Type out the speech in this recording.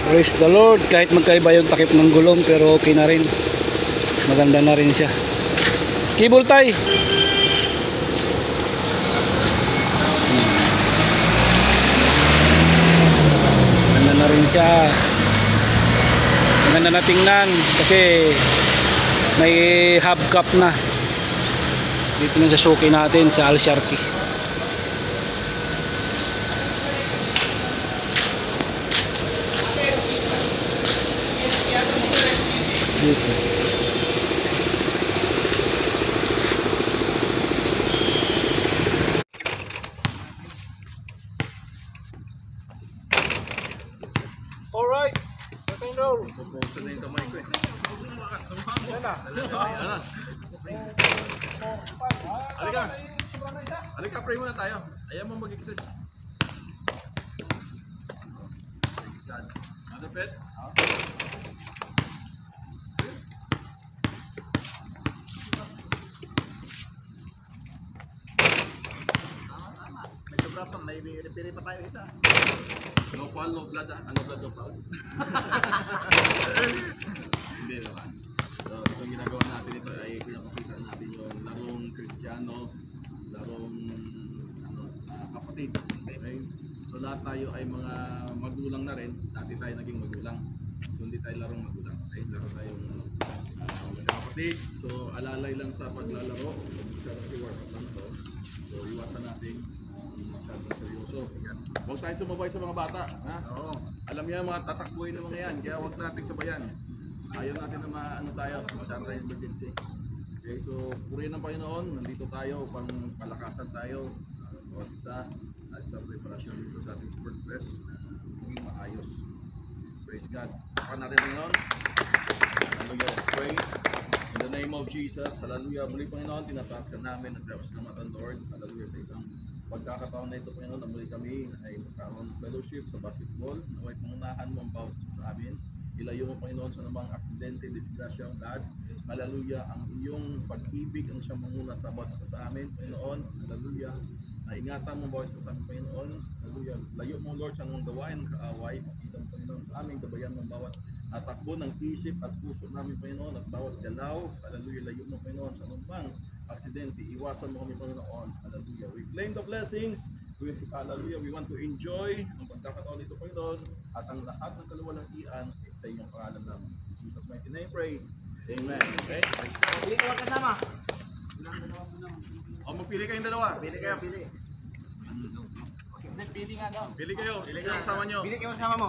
Praise the Lord. Kahit magkaiba yung takip ng gulong, pero okay na rin. Maganda na rin siya. Cable tie. Maganda na rin siya. Maganda na tingnan kasi may hubcap na. Dito na sa suki natin sa Al-Sharqi. Dito. Alright. Second roll. Pupuso na yung kamay ko eh. Yan na. Halika. Halika, pray muna tayo. Ayaw mo mag-exist. Thanks God. Ano, Pet? Medyo brapang, may pili pa tayo isa. No foul, no blood ah. Ano blood, no foul? Hindi naman. So, itong ginagawa natin ito ay pinapakita natin yung larong Kristiyano, larong kapatid. Okay? So, lahat tayo ay mga magulang na rin. Dati tayo naging magulang. So, hindi tayo larong magulang. Okay? Laro tayong kapatid. So, alalay lang sa paglalaro. Masyadong si workout lang ito. So, iwasan natin masyadong seryoso. Huwag tayo sumabay sa mga bata. Ha? Oo. Alam niya mga tatakbuhin ng mga yan, kaya huwag natin sabayan. Ayaw natin na maano tayo, masyadong tayo emergency. Okay, so purihin ng Panginoon, nandito tayo upang palakasan tayo bawat isa at sa preparasyon dito sa ating sport press maging maayos. Praise God. Saka natin Panginoon. Hallelujah. Let's pray. In the name of Jesus, hallelujah. Muli Panginoon, tinataas ka namin at tapos ka naman Lord. Hallelujah sa isang pagkakataon na ito Panginoon, na muli kami ay magkaroon ng fellowship sa basketball. Naway pangunahan mo ang bawat isa sa amin. Ilayo mo Panginoon sa namang aksidente, disgrasya ang God. Hallelujah, ang iyong pag-ibig ang siyang manguna sa bawat isa sa amin Panginoon. Hallelujah. Naingatan mo bawat isa sa amin Panginoon. Hallelujah. Layo mo Lord sa anong gawain ng kaaway. Makita mo Panginoon sa aming gabayan ng bawat takbo ng isip at puso namin Panginoon at bawat galaw. Hallelujah. Layo mo Panginoon sa anong aksidente. Iwasan mo kami Panginoon. Hallelujah. We claim the blessings. Hallelujah. We want to enjoy ang pagkakataon nito Panginoon at ang lahat ng kaluwalhatian sa inyong pangalan namin. In Jesus' mighty name pray. Amen. Okay? Pili kayo kasama. O magpili kayong dalawa. Pili kayo, pili. Pili kayo. Pili kayo kasama nyo. Pili kayo kasama mo.